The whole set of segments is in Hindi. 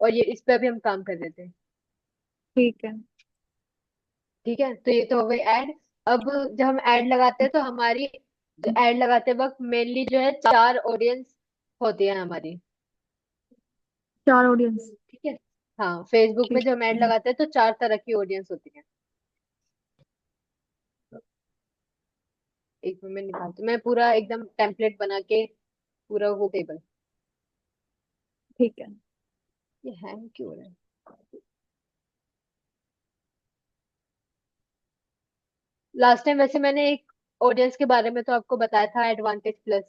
और ये इस पे अभी हम काम कर रहे थे। ठीक है। ठीक है, तो ये तो हो गई ऐड। अब जब हम ऐड लगाते हैं तो हमारी ऐड लगाते वक्त मेनली जो है चार ऑडियंस होती है हमारी। 4 ऑडियंस। ठीक है। हाँ, फेसबुक में ठीक जब हम ऐड है। लगाते हैं तो चार तरह की ऑडियंस होती है। एक मिनट निकालती हूँ। मैं पूरा एकदम टेम्पलेट बना के, पूरा वो टेबल। ठीक है। ये हैंग क्यों हो रहा है? लास्ट टाइम वैसे मैंने एक ऑडियंस के बारे में तो आपको बताया था, एडवांटेज प्लस।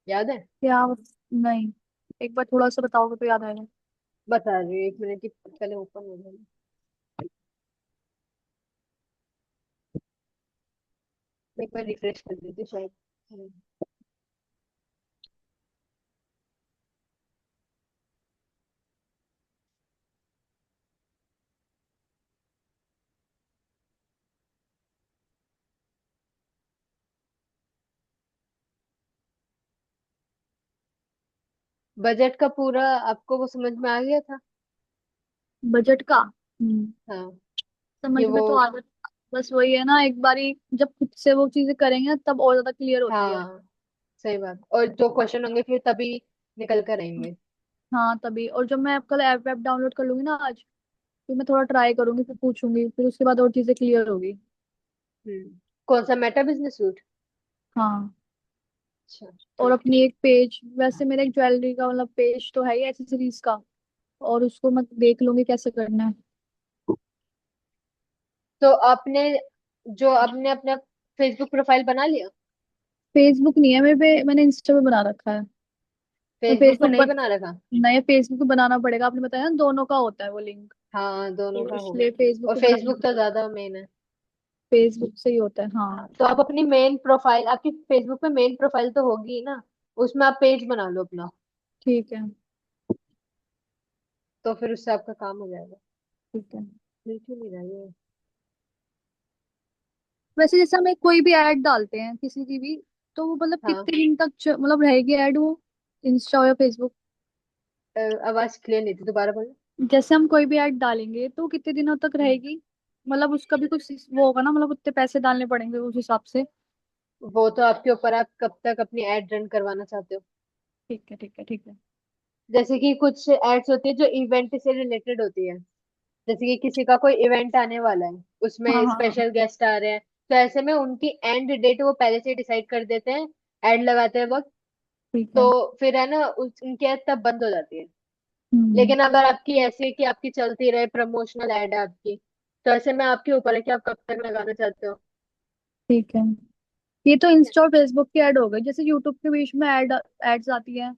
याद है? क्या? नहीं, एक बार थोड़ा सा बताओगे तो याद आएगा। बता रही हूँ, एक मिनट ही पहले ओपन हो जाए। मैं एक बार रिफ्रेश कर देती हूँ शायद। बजट का पूरा आपको वो समझ में आ गया था? बजट का? हाँ। समझ ये में वो। तो आ गया। बस वही है ना, एक बारी जब खुद से वो चीजें करेंगे ना तब और ज्यादा क्लियर होती है। हाँ, सही बात। और जो क्वेश्चन होंगे फिर तभी निकल कर आएंगे। हाँ तभी, और जब मैं कल ऐप वैप डाउनलोड कर लूंगी ना आज, फिर मैं थोड़ा ट्राई करूंगी, फिर पूछूंगी, फिर उसके बाद और चीजें क्लियर होगी। कौन सा, मेटा बिजनेस सूट? हाँ। अच्छा। और ठीक है। अपनी एक पेज, वैसे मेरा एक ज्वेलरी का मतलब पेज तो है ही, एक्सेसरीज का, और उसको मैं देख लूंगी कैसे करना है। तो आपने जो आपने अपना फेसबुक प्रोफाइल बना लिया? फेसबुक नहीं है मेरे पे, मैंने इंस्टा पे बना रखा है। मैं फेसबुक पर फेसबुक नहीं पर, बना रखा? नया फेसबुक पे बनाना पड़ेगा, आपने बताया ना दोनों का होता है वो लिंक। हाँ, दोनों तो का होगा। इसलिए फेसबुक और पे बनाना फेसबुक तो पड़ेगा। ज्यादा मेन है। फेसबुक से ही होता है, हाँ। तो आप अपनी मेन प्रोफाइल, आपकी फेसबुक पे मेन प्रोफाइल तो होगी ही ना, उसमें आप पेज बना लो अपना। ठीक है। तो फिर उससे आपका काम हो जाएगा। ठीक है। बिल्कुल नहीं रहा ये। वैसे जैसे हम एक कोई भी ऐड डालते हैं किसी की भी, तो वो मतलब हाँ। कितने दिन तक मतलब रहेगी ऐड वो, इंस्टा या फेसबुक? आवाज क्लियर नहीं थी, दोबारा बोलो। जैसे हम कोई भी ऐड डालेंगे तो वो कितने दिनों तक रहेगी? मतलब उसका भी कुछ वो होगा ना, मतलब उतने पैसे डालने पड़ेंगे उस हिसाब से। वो तो आपके ऊपर, आप कब तक अपनी एड रन करवाना चाहते हो। ठीक है, ठीक है, ठीक है। जैसे कि कुछ एड्स होती है जो इवेंट से रिलेटेड होती है। जैसे कि किसी का कोई इवेंट आने वाला है, हाँ उसमें हाँ हाँ। स्पेशल गेस्ट आ रहे हैं, तो ऐसे में उनकी एंड डेट वो पहले से डिसाइड कर देते हैं एड लगाते हैं वक्त। ठीक है। तो फिर है ना, उनकी एड तब बंद हो जाती है। हम्म। लेकिन अगर आपकी ऐसी है कि आपकी चलती रहे, प्रमोशनल एड है आपकी, तो ऐसे में आपके ऊपर है कि आप कब तक लगाना चाहते हो। ठीक है। ये तो ठीक है। इंस्टा और फेसबुक की ऐड हो गई, जैसे यूट्यूब के बीच में एड्स आती हैं,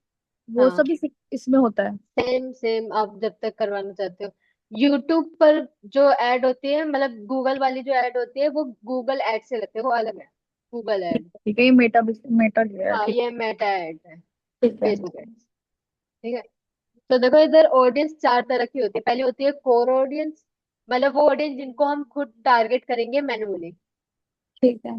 वो हाँ, सब इसमें होता है। सेम सेम, आप जब तक करवाना चाहते हो। यूट्यूब पर जो ऐड होती है, मतलब गूगल वाली जो ऐड होती है, वो गूगल ऐड से लगती है, वो अलग है। गूगल ठीक ऐड। है, ठीक है, ये मेटा मेटा जो है, हाँ, ठीक। ये मेटा ऐड है। ठीक है। Facebook ad. ठीक है। तो देखो, इधर ऑडियंस चार तरह की होती है। पहली होती है कोर ऑडियंस, मतलब वो ऑडियंस जिनको हम खुद टारगेट करेंगे मैन्युअली। ठीक है।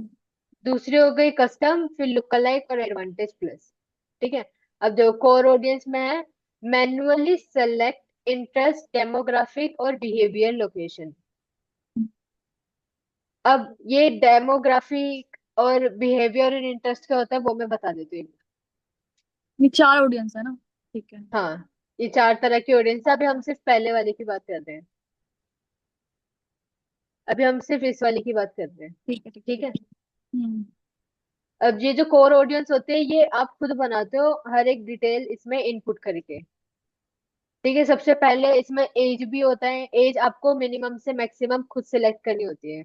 दूसरी हो गई कस्टम, फिर लुक अलाइक और एडवांटेज प्लस। ठीक है। अब जो कोर ऑडियंस में है, मैन्युअली सेलेक्ट इंटरेस्ट, डेमोग्राफिक और बिहेवियर, लोकेशन। अब ये डेमोग्राफिक और बिहेवियर और इंटरेस्ट क्या होता है वो मैं बता देती हूँ। ये 4 ऑडियंस है ना? ठीक है। हाँ, ये चार तरह की ऑडियंस है। अभी हम सिर्फ पहले वाले की बात कर रहे हैं। अभी हम सिर्फ इस वाले की बात कर रहे हैं। ठीक है। ठीक है। ठीक ठीक है। है। हम्म। अब ये जो कोर ऑडियंस होते हैं, ये आप खुद बनाते हो हर एक डिटेल इसमें इनपुट करके। ठीक है। सबसे पहले इसमें एज भी होता है। एज आपको मिनिमम से मैक्सिमम खुद सिलेक्ट करनी होती है।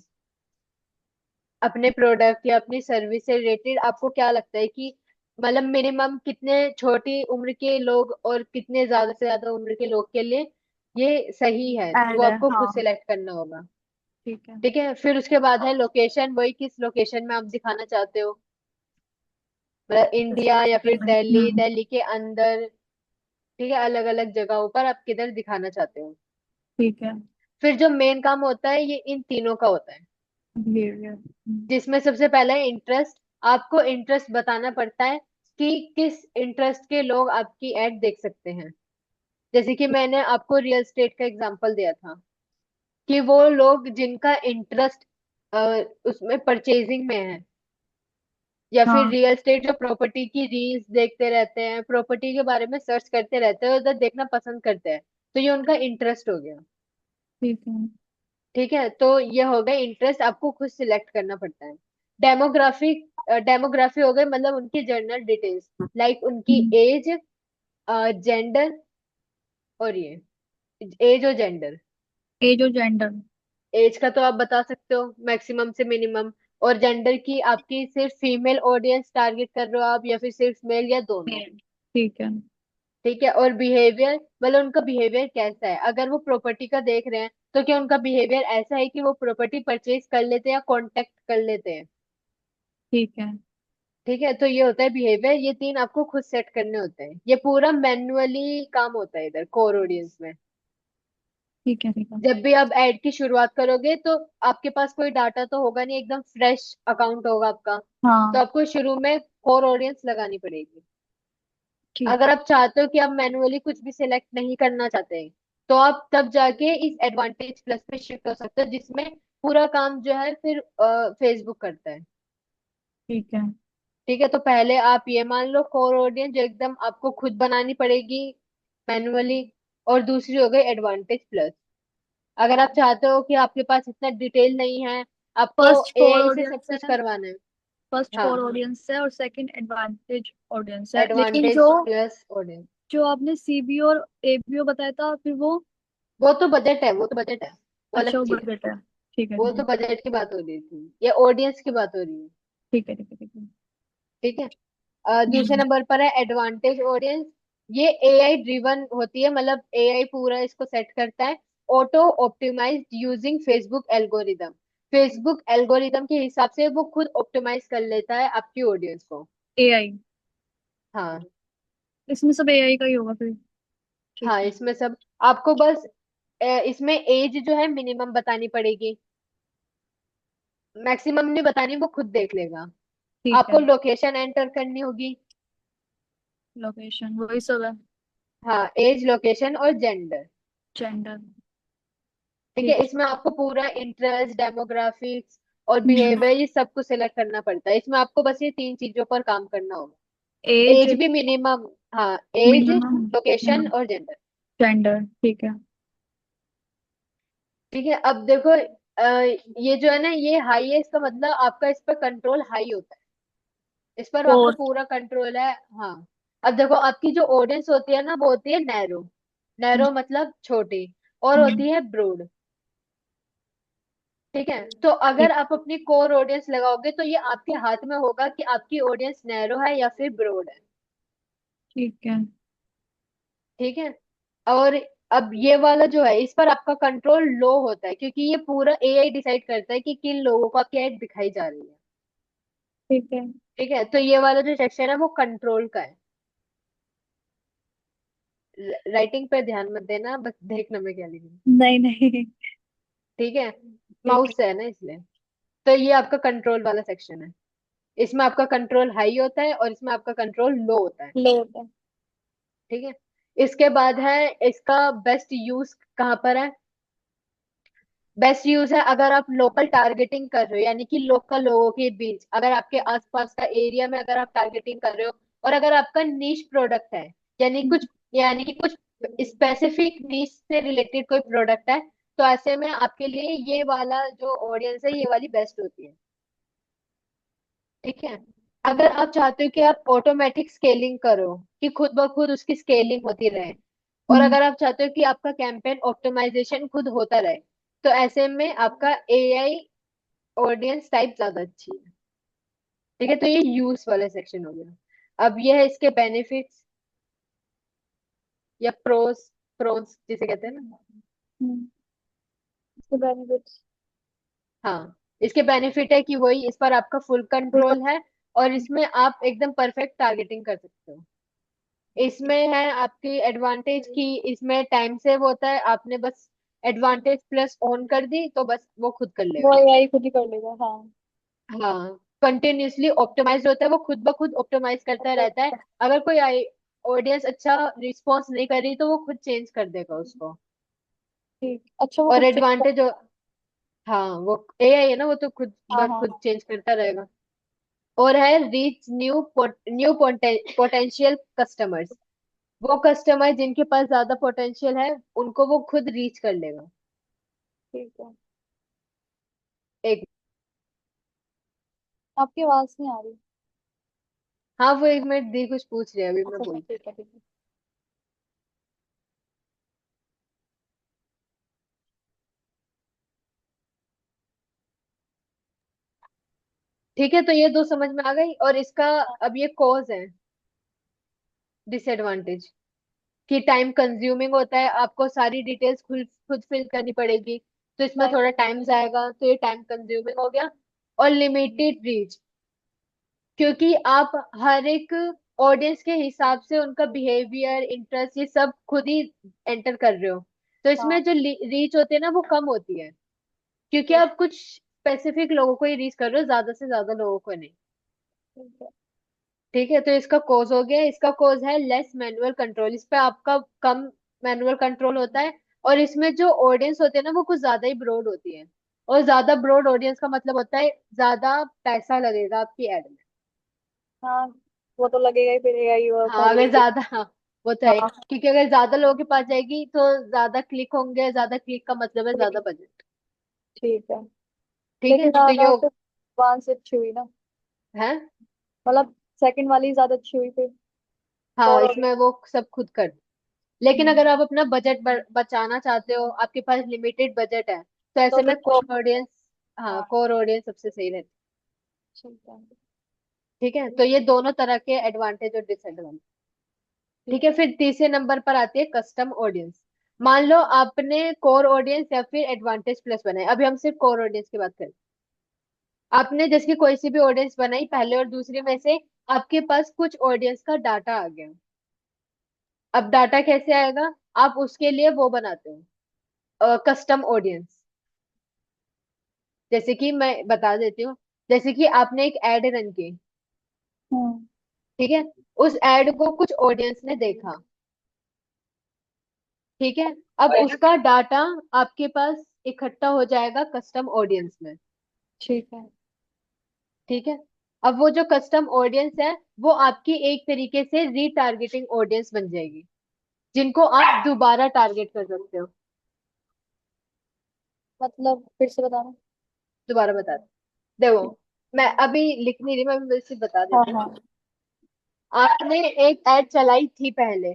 अपने प्रोडक्ट या अपनी सर्विस से रिलेटेड आपको क्या लगता है कि मतलब मिनिमम कितने छोटी उम्र के लोग और कितने ज्यादा से ज्यादा उम्र के लोग के लिए ये सही है, वो ऐड है, आपको खुद हाँ। सिलेक्ट करना होगा। ठीक है। ठीक है। फिर उसके बाद है लोकेशन, वही किस लोकेशन में आप दिखाना चाहते हो, मतलब इंडिया या फिर दिल्ली, हम्म। दिल्ली के अंदर। ठीक है, अलग अलग जगहों पर आप किधर दिखाना चाहते हो। ठीक है। फिर जो मेन काम होता है ये इन तीनों का होता है, बिहेवियर। जिसमें सबसे पहला है इंटरेस्ट। आपको इंटरेस्ट बताना पड़ता है कि किस इंटरेस्ट के लोग आपकी एड देख सकते हैं। जैसे कि मैंने आपको रियल एस्टेट का एग्जांपल दिया था, कि वो लोग जिनका इंटरेस्ट उसमें परचेजिंग में है, या फिर हाँ रियल एस्टेट जो प्रॉपर्टी की रील्स देखते रहते हैं, प्रॉपर्टी के बारे में सर्च करते रहते हैं, उधर देखना पसंद करते हैं, तो ये उनका इंटरेस्ट हो गया। ठीक है। ठीक है, तो ये हो गए इंटरेस्ट, आपको खुद सिलेक्ट करना पड़ता है। डेमोग्राफिक, डेमोग्राफी हो गई मतलब उनकी जनरल डिटेल्स, लाइक उनकी एज, जेंडर, और ये एज और जेंडर। एज और जेंडर। एज का तो आप बता सकते हो मैक्सिमम से मिनिमम, और जेंडर की आपकी सिर्फ फीमेल ऑडियंस टारगेट कर रहे हो आप, या फिर सिर्फ मेल, या दोनों। ठीक है। ठीक है, और बिहेवियर मतलब उनका बिहेवियर कैसा है, अगर वो प्रॉपर्टी का देख रहे हैं तो क्या उनका बिहेवियर ऐसा है कि वो प्रॉपर्टी परचेज कर लेते हैं या कॉन्टेक्ट कर लेते हैं। ठीक है। ठीक है, तो ये होता है बिहेवियर, ये तीन आपको खुद सेट करने होते हैं, ये पूरा मैन्युअली काम होता है इधर कोर ऑडियंस में। ठीक है। ठीक है। जब भी आप ऐड की शुरुआत करोगे तो आपके पास कोई डाटा तो होगा नहीं, एकदम फ्रेश अकाउंट होगा आपका, तो हाँ। आपको शुरू में कोर ऑडियंस लगानी पड़ेगी। ठीक अगर है। आप चाहते हो कि आप मैन्युअली कुछ भी सिलेक्ट नहीं करना चाहते हैं, तो आप तब जाके इस एडवांटेज प्लस पे शिफ्ट हो सकते हो, जिसमें पूरा काम जो है फिर फेसबुक करता है। ठीक है। ठीक है, तो पहले आप ये मान लो कोर ऑडियंस जो एकदम आपको खुद बनानी पड़ेगी मैन्युअली, और दूसरी हो गई एडवांटेज प्लस। अगर आप चाहते हो कि आपके पास इतना डिटेल नहीं है, आपको फर्स्ट कोर एआई से सब ऑडियंस कुछ है। करवाना है। फर्स्ट कोर हाँ, ऑडियंस है और सेकंड एडवांटेज ऑडियंस है, लेकिन एडवांटेज प्लस ऑडियंस। जो आपने सीबीओ और एबीओ बताया था फिर वो। वो तो बजट है, वो तो बजट है, वो अच्छा अलग वो चीज है। बजट है। ठीक है। वो ठीक तो है। बजट की बात हो रही थी, ये ऑडियंस की बात हो रही है। ठीक है। ठीक है। ठीक है। ठीक है, दूसरे हम्म। नंबर पर है एडवांटेज ऑडियंस। ये एआई ड्रिवन होती है, मतलब एआई पूरा इसको सेट करता है, auto optimise using Facebook algorithm. Facebook algorithm के हिसाब से वो खुद ऑप्टिमाइज कर लेता है आपकी ऑडियंस को। एआई। हाँ। इसमें सब एआई का ही होगा फिर। ठीक हाँ, है। इसमें सब आपको बस इसमें एज जो है मिनिमम बतानी पड़ेगी, मैक्सिमम नहीं बतानी, वो खुद देख लेगा। ठीक आपको है। लोकेशन एंटर करनी होगी। लोकेशन वही सब है। हाँ, एज, लोकेशन और जेंडर। जेंडर। ठीक है, ठीक इसमें आपको पूरा इंटरेस्ट, डेमोग्राफिक्स और है। बिहेवियर ये सब कुछ सिलेक्ट करना पड़ता है, इसमें आपको बस ये तीन चीजों पर काम करना होगा। एज। एज भी मिनिमम। हाँ, एज, मिनिमम। लोकेशन और जेंडर। जेंडर। ठीक है। ठीक है, अब देखो ये जो है ना, ये हाई है, इसका मतलब आपका इस पर कंट्रोल हाई होता है, इस पर आपका फोर। पूरा कंट्रोल है। हाँ, अब देखो आपकी जो ऑडियंस होती है ना, वो होती है नैरो। नैरो मतलब छोटी, और होती है ब्रॉड। ठीक है, तो अगर ठीक। आप अपनी कोर ऑडियंस लगाओगे तो ये आपके हाथ में होगा कि आपकी ऑडियंस नैरो है या फिर ब्रॉड है। ठीक है। ठीक है, और अब ये वाला जो है, इस पर आपका कंट्रोल लो होता है, क्योंकि ये पूरा एआई डिसाइड करता है कि किन लोगों को आपकी एड दिखाई जा रही है। ठीक है। ठीक है, तो ये वाला जो सेक्शन है वो कंट्रोल का है। राइटिंग पे ध्यान मत देना, बस देखना मैं क्या लिखूं। नहीं नहीं। ठीक है, ठीक माउस है। से है ना इसलिए। तो ये आपका कंट्रोल वाला सेक्शन है, इसमें आपका कंट्रोल हाई होता है और इसमें आपका कंट्रोल लो होता है। ले होता है। ठीक है, इसके बाद है इसका बेस्ट यूज कहाँ पर है। बेस्ट यूज है अगर आप लोकल टारगेटिंग कर रहे हो, यानी कि लोकल लोगों के बीच, अगर आपके आसपास का एरिया में अगर आप टारगेटिंग कर रहे हो, और अगर आपका नीश प्रोडक्ट है, यानी कुछ, यानी कि कुछ स्पेसिफिक नीश से रिलेटेड कोई प्रोडक्ट है, तो ऐसे में आपके लिए ये वाला जो ऑडियंस है, ये वाली बेस्ट होती है। ठीक है, अगर आप चाहते हो कि आप ऑटोमेटिक स्केलिंग करो, कि खुद ब खुद उसकी स्केलिंग होती रहे, और हम्म। अगर आप चाहते हो कि आपका कैंपेन ऑप्टिमाइजेशन खुद होता रहे, तो ऐसे में आपका एआई ऑडियंस टाइप ज्यादा अच्छी है। ठीक है, तो ये यूज वाला सेक्शन हो गया। अब ये है इसके बेनिफिट्स या प्रोस, प्रोस जिसे कहते हैं ना। हम्म। इसके बेनिफिट्स। हाँ, इसके बेनिफिट है कि वही, इस पर आपका फुल कंट्रोल है, और इसमें आप एकदम परफेक्ट टारगेटिंग कर सकते हो। इसमें है आपकी एडवांटेज की, इसमें टाइम सेव होता है, आपने बस एडवांटेज प्लस ऑन कर दी तो बस वो खुद कर वो लेगा। एआई खुद ही कर लेगा हाँ। हाँ, कंटिन्यूअसली ऑप्टिमाइज होता है, वो खुद ब खुद ऑप्टिमाइज करता रहता है। अगर कोई ऑडियंस अच्छा रिस्पॉन्स नहीं कर रही तो वो खुद चेंज कर देगा उसको। ठीक, अच्छा वो और खुद चेक कर। एडवांटेज, हाँ वो एआई है ना, वो तो खुद हाँ ब हाँ खुद हाँ। चेंज करता रहेगा। और है रीच न्यू पोटेंशियल कस्टमर्स। वो कस्टमर जिनके पास ज्यादा पोटेंशियल है उनको वो खुद रीच कर लेगा। ठीक है। एक, आपकी आवाज नहीं आ रही। हाँ वो 1 मिनट दी कुछ पूछ रहे हैं, अभी मैं अच्छा अच्छा, बोल। ठीक है ठीक है। ठीक है, तो ये दो समझ में आ गई। और इसका अब ये कॉज है, डिसएडवांटेज, कि टाइम कंज्यूमिंग होता है, आपको सारी डिटेल्स खुद खुद फिल करनी पड़ेगी, तो इसमें टाइम थोड़ा कंज्यूमिंग। टाइम जाएगा, तो ये टाइम कंज्यूमिंग हो गया। और लिमिटेड रीच, क्योंकि आप हर एक ऑडियंस के हिसाब से उनका बिहेवियर, इंटरेस्ट, ये सब खुद ही एंटर कर रहे हो, तो हाँ इसमें जो रीच होती है ना वो कम होती है, क्योंकि ठीक। आप कुछ स्पेसिफिक लोगों को ही रीच कर रहे हो, ज्यादा से ज्यादा लोगों को नहीं। ठीक है। ठीक है, तो इसका कोज हो गया। इसका कोज है लेस मैनुअल कंट्रोल, इस पे आपका कम मैनुअल कंट्रोल होता है। और इसमें जो ऑडियंस होते हैं ना वो कुछ ज्यादा ही ब्रॉड होती है, और ज्यादा ब्रॉड ऑडियंस का मतलब होता है ज्यादा पैसा लगेगा आपकी एड में। हाँ, वो तो लगेगा ही, फिर एआई हाँ पहले अगर ही देख। ज्यादा, हाँ वो तो है, हाँ। क्योंकि अगर ज्यादा लोगों के पास जाएगी तो ज्यादा क्लिक होंगे, ज्यादा क्लिक का मतलब है ज्यादा ठीक। बजट। ठीक है। ठीक है, लेकिन तो ज्यादा ये फिर वन से अच्छी हुई ना। है। मतलब सेकंड वाली ज्यादा अच्छी हुई फिर। हाँ और इसमें वो सब खुद कर। लेकिन हम्म, अगर आप अपना बजट बचाना चाहते हो, आपके पास लिमिटेड बजट है, तो तो ऐसे फिर में तो कोर ऑडियंस, हाँ हाँ कोर ऑडियंस सबसे सही रहती ठीक है। है। ठीक है, तो ये दोनों तरह के एडवांटेज और डिसएडवांटेज। ठीक ठीक है, है। फिर तीसरे नंबर पर आती है कस्टम ऑडियंस। मान लो आपने कोर ऑडियंस या फिर एडवांटेज प्लस बनाए, अभी हम सिर्फ कोर ऑडियंस की बात करें। आपने जैसे कोई सी भी ऑडियंस बनाई पहले और दूसरे में से, आपके पास कुछ ऑडियंस का डाटा आ गया। अब डाटा कैसे आएगा, आप उसके लिए वो बनाते हो कस्टम ऑडियंस। जैसे कि मैं बता देती हूँ, जैसे कि आपने एक एड रन की, हम्म। ठीक है, उस एड को कुछ ऑडियंस ने देखा, ठीक है, अब उसका डाटा आपके पास इकट्ठा हो जाएगा कस्टम ऑडियंस में। ठीक है। ठीक है, अब वो जो कस्टम ऑडियंस है वो आपकी एक तरीके से रीटारगेटिंग ऑडियंस बन जाएगी, जिनको आप दोबारा टारगेट कर सकते हो। मतलब फिर से बताना। दोबारा बता दो, देखो मैं अभी लिख नहीं रही, मैं वैसे बता हाँ देती हूँ। हाँ आपने एक एड चलाई थी पहले,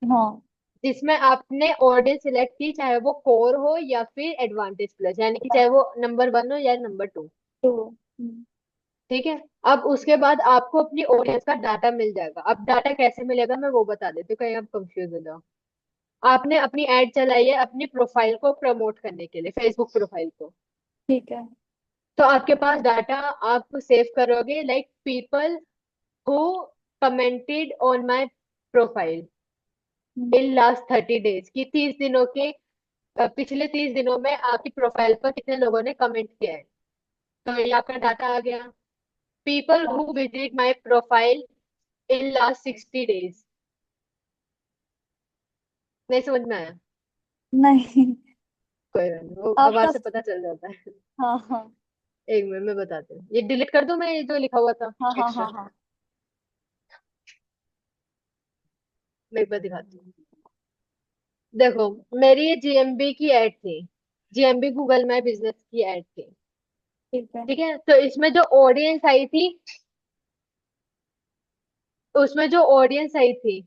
हाँ। जिसमें आपने ऑडियंस सिलेक्ट की, चाहे वो कोर हो या फिर एडवांटेज प्लस, यानी कि चाहे वो नंबर 1 हो या नंबर 2। तो ठीक है, अब उसके बाद आपको अपनी ऑडियंस का डाटा मिल जाएगा। अब डाटा कैसे मिलेगा मैं वो बता देती हूँ, कहीं आप कंफ्यूज हो जाओ। आपने अपनी एड चलाई है अपनी प्रोफाइल को प्रमोट करने के लिए, फेसबुक प्रोफाइल को, ठीक है। तो आपके पास डाटा आप सेव करोगे, like people who commented on my profile hmm, in last 30 days, की 30 दिनों के पिछले 30 दिनों में आपकी प्रोफाइल पर कितने लोगों ने कमेंट किया है, तो ये आपका डाटा आ गया। पीपल हाँ। Who visit my profile in last 60 days. नहीं समझ में आया? नहीं। कोई बात नहीं, वो आवाज आपका। से पता चल जाता है। हाँ हाँ 1 मिनट में बताती हूँ, ये डिलीट कर दूं मैं, ये जो लिखा हुआ था हाँ हाँ हाँ एक्स्ट्रा, हाँ। मैं एक बार दिखाती हूँ। देखो, मेरी ये जीएमबी की एड थी, जीएमबी गूगल माई बिजनेस की एड थी। ठीक है। ठीक है, तो इसमें जो ऑडियंस आई थी, उसमें जो ऑडियंस आई थी,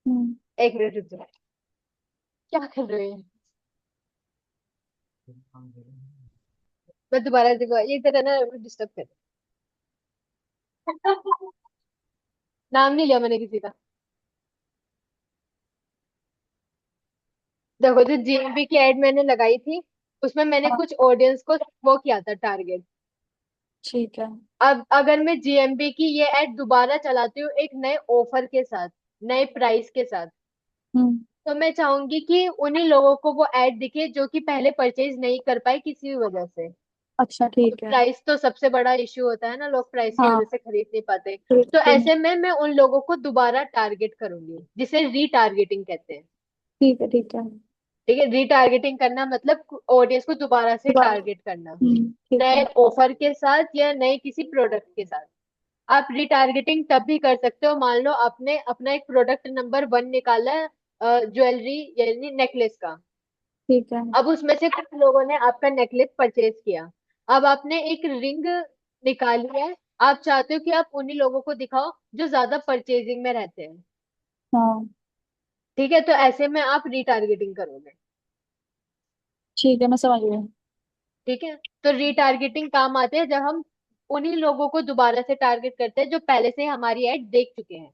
हम्म। 1 मिनट रुक जाओ, क्या कर रहे हैं? मैं दोबारा देखो, ये तरह ना डिस्टर्ब कर। नाम नहीं लिया मैंने किसी का। देखो, जो जीएमबी की एड मैंने लगाई थी, उसमें मैंने हाँ कुछ ऑडियंस को वो किया था टारगेट। ठीक है। अब अगर मैं जीएमबी की ये एड दोबारा चलाती हूँ एक नए ऑफर के साथ, नए प्राइस के साथ, हम्म। तो मैं चाहूंगी कि उन्हीं लोगों को वो एड दिखे जो कि पहले परचेज नहीं कर पाए किसी भी वजह से। अच्छा ठीक है। प्राइस तो सबसे बड़ा इश्यू होता है ना, लोग प्राइस की वजह हाँ से खरीद नहीं पाते। तो बिल्कुल। ऐसे में मैं उन लोगों को दोबारा टारगेट करूंगी, जिसे रीटारगेटिंग कहते हैं। ठीक है ठीक है। ठीक है, रीटारगेटिंग करना मतलब ऑडियंस को दोबारा से दोबारा। टारगेट करना, ठीक नए है। ऑफर के साथ या नए किसी प्रोडक्ट के साथ। आप रिटारगेटिंग तब भी कर सकते हो, मान लो आपने अपना एक प्रोडक्ट नंबर 1 निकाला है, ज्वेलरी यानी नेकलेस का। ठीक है। अब उसमें से कुछ लोगों ने आपका नेकलेस परचेज किया। अब आपने एक रिंग निकाली है, आप चाहते हो कि आप उन्हीं लोगों को दिखाओ जो ज्यादा परचेजिंग में रहते हैं। हाँ ठीक है, तो ऐसे में आप रिटारगेटिंग करोगे। ठीक है, मैं समझ गई। ठीक है, तो रीटारगेटिंग काम आते हैं जब हम उन्हीं लोगों को दोबारा से टारगेट करते हैं जो पहले से हमारी ऐड देख चुके हैं।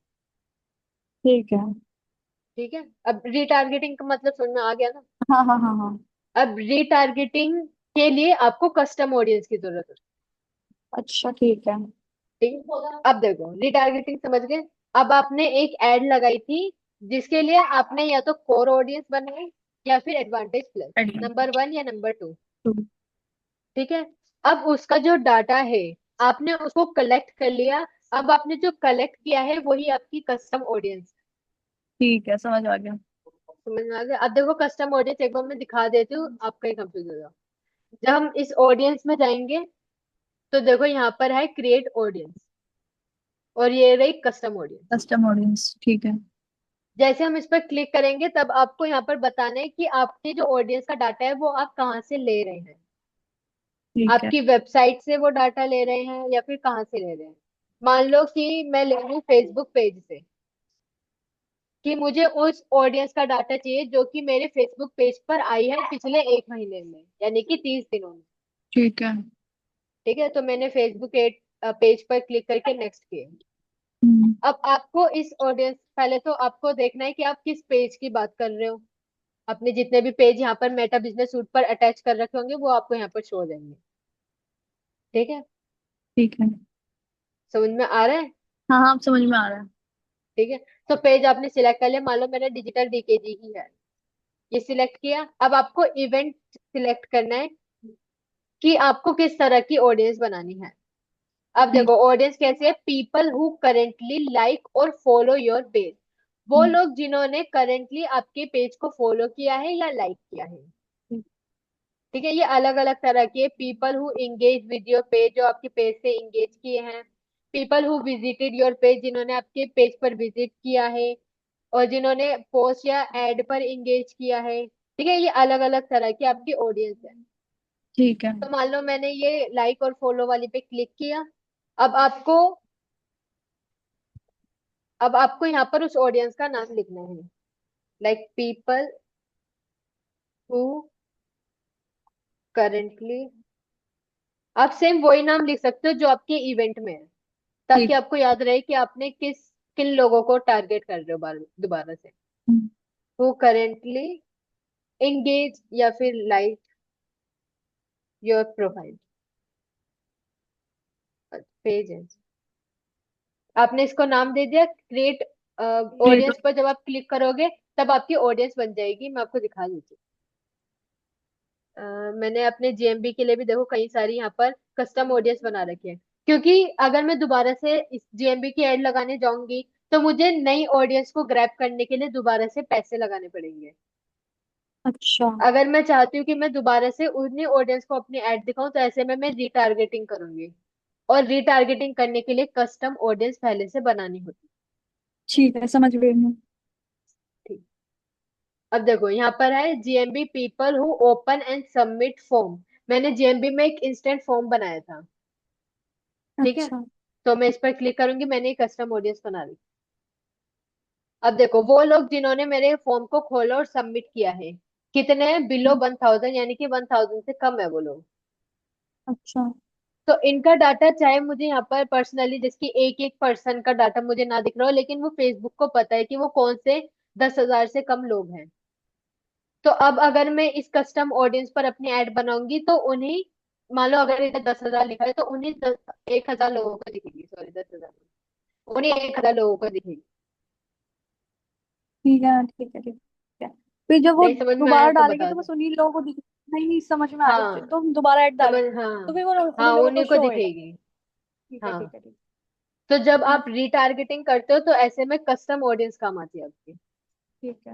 ठीक है। ठीक है, अब रीटारगेटिंग का मतलब समझ में आ गया ना। हाँ हाँ हाँ हाँ। अब रीटारगेटिंग के लिए आपको कस्टम ऑडियंस की जरूरत है। अच्छा ठीक है। ठीक है, अब देखो रिटारगेटिंग समझ गए। अब आपने एक एड लगाई थी जिसके लिए आपने या तो कोर ऑडियंस बनाई या फिर एडवांटेज प्लस, बढ़िया। नंबर 1 या नंबर 2। हम्म, ठीक है, अब उसका जो डाटा है आपने उसको कलेक्ट कर लिया। अब आपने जो कलेक्ट किया है वही आपकी कस्टम ऑडियंस। ठीक है, समझ आ गया। समझ में आ गया। अब देखो कस्टम ऑडियंस एक बार मैं दिखा देती हूँ, आपका ही कंफ्यूज होगा। जब हम इस ऑडियंस में जाएंगे तो देखो यहाँ पर है क्रिएट ऑडियंस, और ये रही कस्टम ऑडियंस। कस्टम ऑडियंस ठीक है। जैसे हम इस पर क्लिक करेंगे तब आपको यहाँ पर बताना है कि आपके जो ऑडियंस का डाटा है वो आप कहाँ से ले रहे हैं। ठीक है। आपकी वेबसाइट से वो डाटा ले रहे हैं या फिर कहाँ से ले रहे हैं। मान लो कि मैं ले रही हूँ फेसबुक पेज से, कि मुझे उस ऑडियंस का डाटा चाहिए जो कि मेरे फेसबुक पेज पर आई है पिछले 1 महीने में, यानी कि 30 दिनों में। ठीक है। ठीक है, तो मैंने फेसबुक एड पेज पर क्लिक करके नेक्स्ट किया। हम्म, अब आपको इस ऑडियंस, पहले तो आपको देखना है कि आप किस पेज की बात कर रहे हो। अपने जितने भी पेज यहाँ पर मेटा बिजनेस सूट पर अटैच कर रखे होंगे वो आपको यहाँ पर शो हो जाएंगे। ठीक है, ठीक है। समझ में आ रहा है। हाँ हाँ, अब समझ में आ रहा है। ठीक है, तो पेज आपने सिलेक्ट कर लिया, मान लो मेरा डिजिटल डीकेजी ही है। ये सिलेक्ट किया, अब आपको इवेंट सिलेक्ट करना है कि आपको किस तरह की ऑडियंस बनानी है। अब ठीक। देखो ऑडियंस कैसे है, पीपल हु करेंटली लाइक और फॉलो योर पेज। वो हम्म, लोग जिन्होंने करेंटली आपके पेज को फॉलो किया है या लाइक किया है। ठीक। ठीक है, ये अलग अलग तरह के people who engage with your page, जो आपके पेज से एंगेज किए हैं। People who visited your page, जिन्होंने आपके पेज पर विजिट किया है। और जिन्होंने पोस्ट या एड पर एंगेज किया है। ठीक है, ये अलग अलग तरह की आपकी ऑडियंस है। ठीक है। तो मान लो मैंने ये लाइक और फॉलो वाली पे क्लिक किया। अब आपको अब आपको यहाँ पर उस ऑडियंस का नाम लिखना है, लाइक पीपल हु करेंटली। आप सेम वही नाम लिख सकते हो जो आपके इवेंट में है, ताकि ठीक। आपको याद रहे कि आपने किन लोगों को टारगेट कर रहे हो दोबारा से। हम्म, हु करेंटली एंगेज या फिर लाइक योर प्रोफाइल पेज है। आपने इसको नाम दे दिया क्रिएट ग्रेट। ऑडियंस पर जब आप क्लिक करोगे तब आपकी ऑडियंस बन जाएगी। मैं आपको दिखा देती हूँ। मैंने अपने जेएमबी के लिए भी देखो कई सारी यहाँ पर कस्टम ऑडियंस बना रखी है, क्योंकि अगर मैं दोबारा से इस जेएमबी की एड लगाने जाऊंगी तो मुझे नई ऑडियंस को ग्रैब करने के लिए दोबारा से पैसे लगाने पड़ेंगे। अच्छा। अगर मैं चाहती हूँ कि मैं दोबारा से उन्हीं ऑडियंस को अपनी एड दिखाऊं तो ऐसे में मैं रीटारगेटिंग करूंगी, और रीटारगेटिंग करने के लिए कस्टम ऑडियंस पहले से बनानी होती ठीक है, समझ गई मैं। है। अब देखो यहाँ पर है GMB people who open and submit form. मैंने जीएमबी में एक इंस्टेंट फॉर्म बनाया था। ठीक है, अच्छा। तो मैं इस पर क्लिक करूंगी, मैंने एक कस्टम ऑडियंस बना ली। अब देखो वो लोग जिन्होंने मेरे फॉर्म को खोला और सबमिट किया है कितने हैं, बिलो 1000, यानी कि 1000 से कम है वो लोग। अच्छा तो इनका डाटा चाहे मुझे यहाँ पर पर्सनली जिसकी एक एक पर्सन का डाटा मुझे ना दिख रहा हो, लेकिन वो फेसबुक को पता है कि वो कौन से 10,000 से कम लोग हैं। तो अब अगर मैं इस कस्टम ऑडियंस पर अपनी ऐड बनाऊंगी तो उन्हीं, मान लो अगर इधर 10,000 लिखा है तो उन्हीं 1,000 लोगों को दिखेगी, सॉरी 10,000, उन्हीं 1,000 लोगों को दिखेगी। ठीक है। ठीक है। ठीक है, फिर जब वो नहीं समझ में आया दोबारा तो डालेंगे बता तो दो। बस उन्हीं लोगों को दिख। नहीं नहीं, समझ में आ गया, हाँ तो हम दोबारा ऐड समझ, डालेंगे तो हाँ फिर वो हाँ उन्हीं लोगों को उन्हीं को शो होएगा। दिखेगी। ठीक है हाँ, ठीक है ठीक तो जब है। आप रिटारगेटिंग करते हो तो ऐसे में कस्टम ऑडियंस काम आती है आपकी। ठीक है,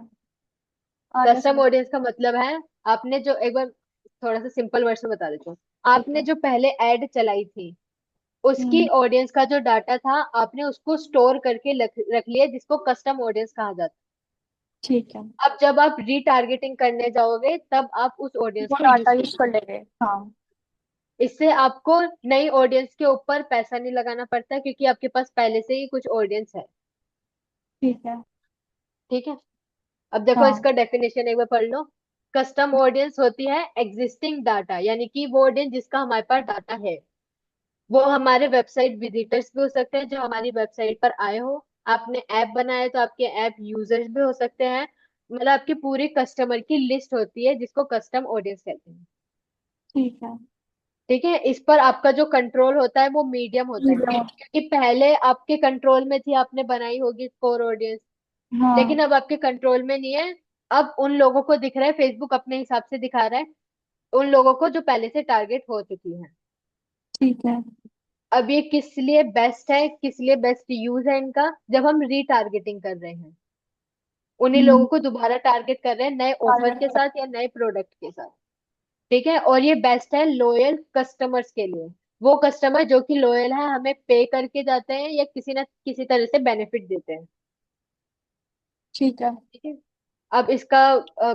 आ गया कस्टम समझ में। ऑडियंस का मतलब है, आपने जो एक बार थोड़ा सा सिंपल वर्ड बता देता हूँ। ठीक आपने है। जो पहले एड चलाई थी, उसकी हम्म। ऑडियंस का जो डाटा था आपने उसको स्टोर करके रख लिया, जिसको कस्टम ऑडियंस कहा जाता ठीक है, है। अब जब आप रिटारगेटिंग करने जाओगे तब आप उस ऑडियंस वो को यूज डाटा कर, यूज कर लेंगे। हाँ। इससे आपको नई ऑडियंस के ऊपर पैसा नहीं लगाना पड़ता, क्योंकि आपके पास पहले से ही कुछ ऑडियंस है। ठीक है। ठीक है। अब देखो हाँ। इसका डेफिनेशन एक बार पढ़ लो। कस्टम ऑडियंस होती है एग्जिस्टिंग डाटा, यानी कि वो ऑडियंस जिसका हमारे पास डाटा है। वो हमारे वेबसाइट विजिटर्स भी हो सकते हैं जो हमारी वेबसाइट पर आए हो। आपने ऐप बनाया है तो आपके ऐप यूजर्स भी हो सकते हैं। मतलब आपकी पूरी कस्टमर की लिस्ट होती है, जिसको कस्टम ऑडियंस कहते हैं। ठीक है। ठीक है, इस पर आपका जो कंट्रोल होता है वो मीडियम होता है, क्योंकि पहले आपके कंट्रोल में थी, आपने बनाई होगी कोर ऑडियंस। लेकिन हाँ। अब आपके कंट्रोल में नहीं है। अब उन लोगों को दिख रहा है, फेसबुक अपने हिसाब से दिखा रहा है उन लोगों को जो पहले से टारगेट हो चुकी है। ठीक है। अब ये किस लिए बेस्ट है, किस लिए बेस्ट यूज है इनका, जब हम रीटारगेटिंग कर रहे हैं, उन्हीं लोगों हम्म। को दोबारा टारगेट कर रहे हैं नए ऑफर टारगेट के कर। साथ या नए प्रोडक्ट के साथ। ठीक है, और ये बेस्ट है लोयल कस्टमर्स के लिए। वो कस्टमर जो कि लोयल है, हमें पे करके जाते हैं या किसी न किसी तरह से बेनिफिट देते हैं। ठीक है। ठीक है। अब इसका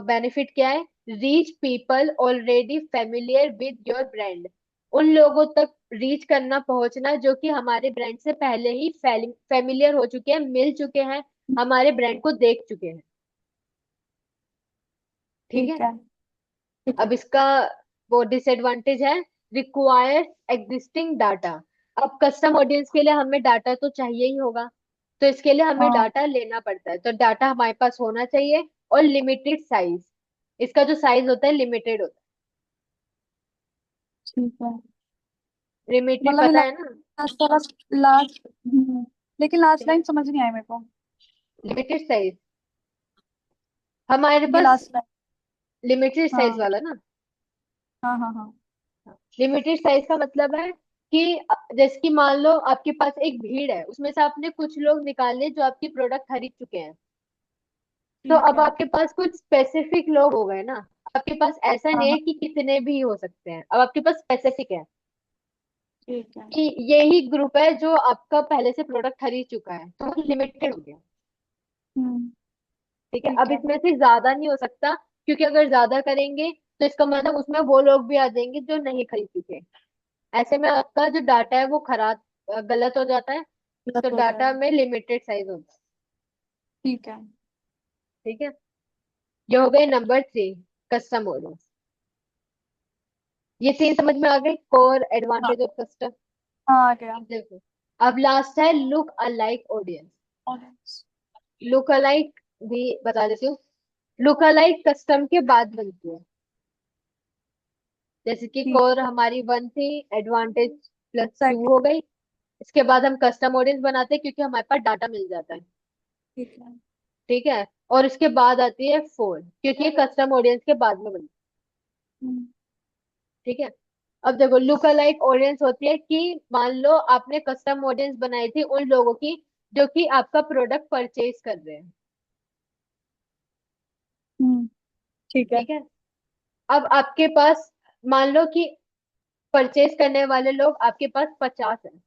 बेनिफिट क्या है? Reach people already familiar with your brand. उन लोगों तक रीच करना, पहुंचना जो कि हमारे ब्रांड से पहले ही फेमिलियर हो चुके हैं, मिल चुके हैं, हमारे ब्रांड को देख चुके हैं। ठीक ठीक है। है। ठीक है। अब इसका वो डिसएडवांटेज है, रिक्वायर्स एग्जिस्टिंग डाटा। अब कस्टम ऑडियंस के लिए हमें डाटा तो चाहिए ही होगा, तो इसके लिए हमें हाँ। डाटा लेना पड़ता है, तो डाटा हमारे पास होना चाहिए। और लिमिटेड साइज, इसका जो साइज होता है लिमिटेड होता ठीक है, है। लिमिटेड मतलब ये पता है ना? लास्ट वाला, लास्ट। लेकिन लास्ट लाइन समझ नहीं आई मेरे को। लिमिटेड साइज हमारे ये पास, लास्ट लाइन। लिमिटेड साइज हाँ वाला ना। हाँ हाँ हाँ। लिमिटेड साइज का मतलब है कि जैसे कि मान लो आपके पास एक भीड़ है, उसमें से आपने कुछ लोग निकाले जो आपकी प्रोडक्ट खरीद चुके हैं। तो ठीक अब है। आपके पास कुछ स्पेसिफिक लोग हो गए ना। आपके पास ऐसा हाँ नहीं है हाँ। कि कितने भी हो सकते हैं, अब आपके पास स्पेसिफिक है ठीक है। कि यही ग्रुप है जो आपका पहले से प्रोडक्ट खरीद चुका है, तो वो लिमिटेड हो गया। हम्म। ठीक है, ठीक अब है। इसमें से ज्यादा नहीं हो सकता, क्योंकि अगर ज्यादा करेंगे तो इसका मतलब उसमें वो लोग भी आ जाएंगे जो नहीं खरीद चुके। ऐसे में आपका जो डाटा है वो खराब, गलत हो जाता है। गलत तो हो डाटा जाएगा। में लिमिटेड साइज होता है। ठीक है। ठीक है, ये हो गए नंबर 3, कस्टम ऑडियंस। ये 3 समझ में आ गई, कोर, हाँ एडवांटेज ऑफ कस्टम। हाँ, आ गया। अब देखो, अब लास्ट है look alike audience. Orange. Look alike भी बता देती हूँ। लुक अलाइक कस्टम के बाद बनती है। जैसे कि ठीक कोर हमारी 1 थी, एडवांटेज +2 सेकंड। हो गई। इसके बाद हम कस्टम ऑडियंस बनाते हैं क्योंकि हमारे पास डाटा मिल जाता है। ठीक है। ठीक है, और इसके बाद आती है 4, क्योंकि ये कस्टम ऑडियंस के बाद में बनती हम्म। है। ठीक है। अब देखो, लुक अलाइक ऑडियंस होती है कि मान लो आपने कस्टम ऑडियंस बनाई थी उन लोगों की जो कि आपका प्रोडक्ट परचेज कर रहे हैं। हम्म। ठीक है। ठीक है। अब आपके पास, मान लो कि परचेज करने वाले लोग आपके पास 50 हैं।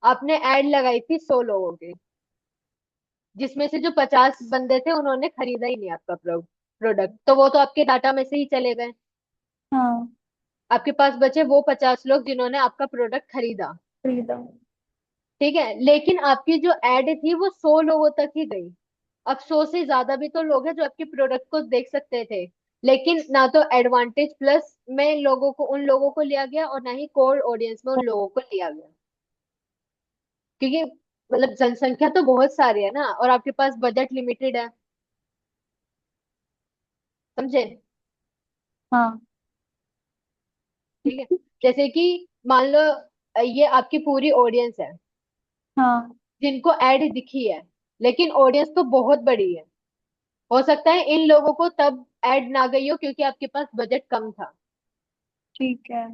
आपने ऐड लगाई थी 100 लोगों की, जिसमें से जो 50 बंदे थे उन्होंने खरीदा ही नहीं आपका प्रोडक्ट, तो वो तो आपके डाटा में से ही चले गए। हाँ। आपके पास बचे वो 50 लोग जिन्होंने आपका प्रोडक्ट खरीदा। फ्रीडम। ठीक है, लेकिन आपकी जो एड थी वो 100 लोगों तक ही गई। अब 100 से ज्यादा भी तो लोग हैं जो आपके प्रोडक्ट को देख सकते थे, लेकिन ना तो एडवांटेज प्लस में लोगों को, उन लोगों को लिया गया, और ना ही कोर ऑडियंस में उन लोगों को लिया गया। क्योंकि मतलब जनसंख्या तो बहुत सारी है ना, और आपके पास बजट लिमिटेड है। समझे? हाँ। ठीक है, जैसे कि मान लो ये आपकी पूरी ऑडियंस है हाँ। जिनको ऐड दिखी है, लेकिन ऑडियंस तो बहुत बड़ी है। हो सकता है इन लोगों को तब ऐड ना गई हो क्योंकि आपके पास बजट कम था। ठीक है।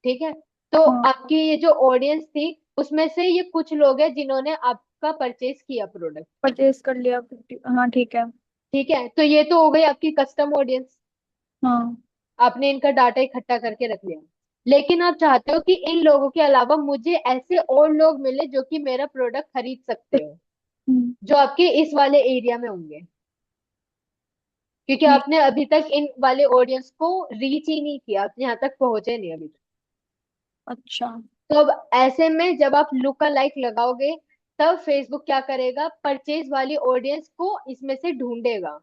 ठीक है। तो हाँ, आपकी ये जो ऑडियंस थी उसमें से ये कुछ लोग हैं जिन्होंने आपका परचेज किया प्रोडक्ट। परचेज कर लिया 50। हाँ ठीक है। ठीक है, तो ये तो हो गई आपकी कस्टम ऑडियंस। हाँ। आपने इनका डाटा इकट्ठा करके रख लिया। लेकिन आप चाहते हो कि इन लोगों के अलावा मुझे ऐसे और लोग मिले जो कि मेरा प्रोडक्ट खरीद सकते हो, हम्म। जो आपके इस वाले एरिया में होंगे, क्योंकि ठीक। आपने अभी तक इन वाले ऑडियंस को रीच ही नहीं किया, आप यहाँ तक पहुंचे नहीं अभी तक। अच्छा। तो अब ऐसे में जब आप लुक लाइक लगाओगे, तब फेसबुक क्या करेगा, परचेज वाली ऑडियंस को इसमें से ढूंढेगा।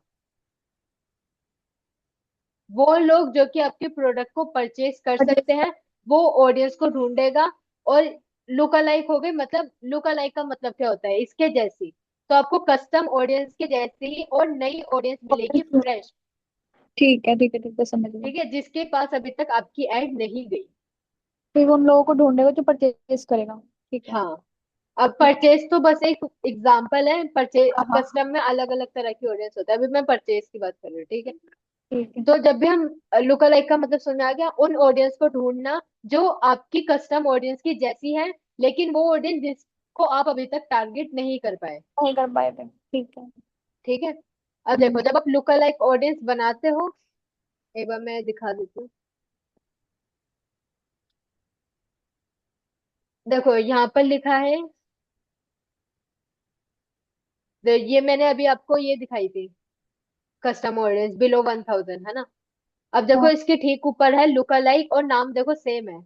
वो लोग जो कि आपके प्रोडक्ट को परचेज कर परचेज। सकते हैं, वो ऑडियंस को ढूंढेगा। और लुक अलाइक हो गए, मतलब लुक अलाइक का मतलब क्या होता है, इसके जैसी। तो आपको कस्टम ऑडियंस के जैसी ही और नई ऑडियंस मिलेगी, फ्रेश। ठीक है ठीक है ठीक है, समझ गई। ठीक है, जिसके पास अभी तक आपकी ऐड नहीं गई। फिर उन लोगों को ढूंढेगा जो परचेज करेगा। ठीक है। हाँ। अब परचेज तो बस एक एग्जांपल है, परचेज हाँ अब हाँ। कस्टम में अलग अलग तरह की ऑडियंस होता है, अभी मैं परचेज की बात कर रही हूँ। ठीक है। ठीक है। तो जब भी हम लुक अलाइक का मतलब समझ में आ गया, उन ऑडियंस को ढूंढना जो आपकी कस्टम ऑडियंस की जैसी है, लेकिन वो ऑडियंस जिसको आप अभी तक टारगेट नहीं कर पाए। नहीं कर पाए थे, ठीक है। ठीक है। अब देखो, हम्म। जब आप लुक अलाइक ऑडियंस बनाते हो, एक बार मैं दिखा देती हूँ। देखो यहाँ पर लिखा है, ये मैंने अभी आपको ये दिखाई थी, कस्टम ऑडियंस बिलो 1000, है ना। अब देखो हाँ। इसके ठीक ऊपर है लुक अलाइक, और नाम देखो सेम है।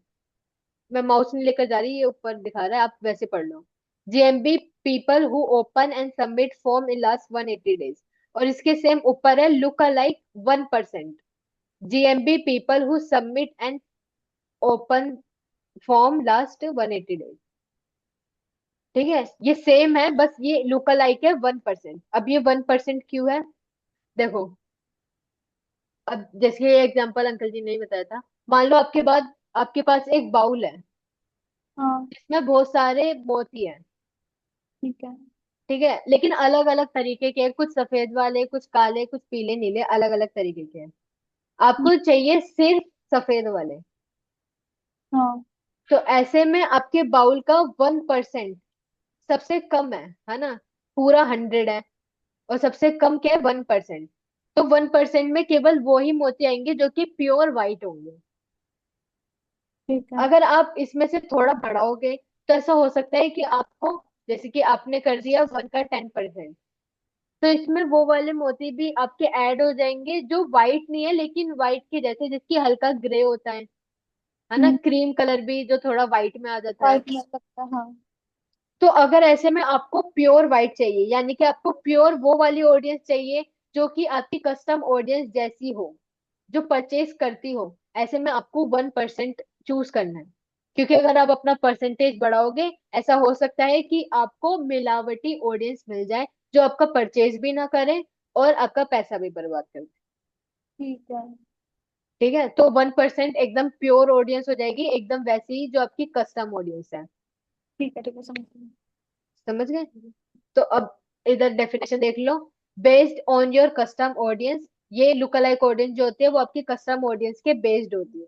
मैं माउस नहीं लेकर जा रही, ये ऊपर दिखा रहा है, आप वैसे पढ़ लो। GMB people who open and submit form in last 180 days. और इसके सेम ऊपर है look alike 1%। GMB people who submit and open form last 180 days. ठीक है, ये सेम है, बस ये लुक अलाइक है 1%। अब ये 1% क्यों है, देखो। अब जैसे ये एग्जांपल अंकल जी ने ही बताया था, मान लो आपके पास एक बाउल है हाँ। जिसमें बहुत सारे मोती हैं। ठीक है। ठीक है, लेकिन अलग अलग तरीके के, कुछ सफेद वाले, कुछ काले, कुछ पीले नीले, अलग अलग तरीके के हैं। आपको चाहिए सिर्फ सफेद वाले। हाँ। तो ऐसे में आपके बाउल का 1% सबसे कम है ना। पूरा 100 है, और सबसे कम क्या है, 1%। तो 1% में केवल वो ही मोती आएंगे जो कि प्योर वाइट होंगे। ठीक है। अगर आप इसमें से थोड़ा बढ़ाओगे, तो ऐसा हो सकता है कि आपको, जैसे कि आपने कर दिया 1 का 10%, तो इसमें वो वाले मोती भी आपके ऐड हो जाएंगे जो वाइट नहीं है, लेकिन वाइट के जैसे, जिसकी हल्का ग्रे होता है ना, हम्म। क्रीम कलर भी जो थोड़ा वाइट में आ जाता है। वाइट में सकता, हाँ। तो अगर ऐसे में आपको प्योर वाइट चाहिए, यानी कि आपको प्योर वो वाली ऑडियंस चाहिए जो कि आपकी कस्टम ऑडियंस जैसी हो, जो परचेज करती हो, ऐसे में आपको 1% चूज करना है। क्योंकि अगर आप अपना परसेंटेज बढ़ाओगे, ऐसा हो सकता है कि आपको मिलावटी ऑडियंस मिल जाए जो आपका परचेज भी ना करे और आपका पैसा भी बर्बाद कर दे। ठीक है। ठीक है, तो 1% एकदम प्योर ऑडियंस हो जाएगी, एकदम वैसी ही जो आपकी कस्टम ऑडियंस है। ठीक है ठीक है, समझ गई। समझ गए। तो अब इधर डेफिनेशन देख लो। Based on your custom audience, ये लुक अलाइक ऑडियंस जो होती है वो आपकी कस्टम ऑडियंस के बेस्ड होती है।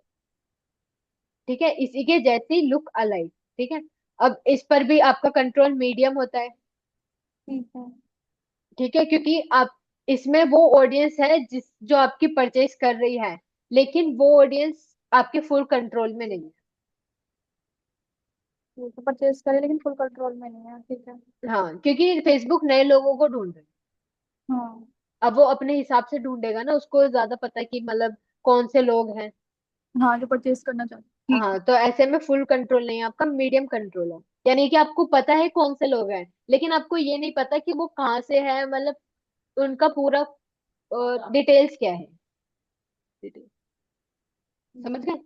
ठीक है, इसी के जैसी लुक अलाइक। ठीक है। अब इस पर भी आपका कंट्रोल मीडियम होता है। ठीक है। ठीक है, क्योंकि आप, इसमें वो ऑडियंस है जिस जो आपकी परचेज कर रही है, लेकिन वो ऑडियंस आपके फुल कंट्रोल में नहीं है। ठीक है, परचेज करे लेकिन फुल कंट्रोल में नहीं है, ठीक है। हाँ, क्योंकि फेसबुक नए लोगों को ढूंढ रहा है। हाँ। अब वो अपने हिसाब से ढूंढेगा ना, उसको ज्यादा पता है कि मतलब कौन से लोग हैं। हाँ, जो परचेज करना चाहते, ठीक हाँ, है। तो ऐसे में फुल कंट्रोल नहीं है आपका, मीडियम कंट्रोल है। यानी कि आपको पता है कौन से लोग हैं, लेकिन आपको ये नहीं पता कि वो कहाँ से है, मतलब उनका पूरा डिटेल्स क्या है। Details। समझ गए।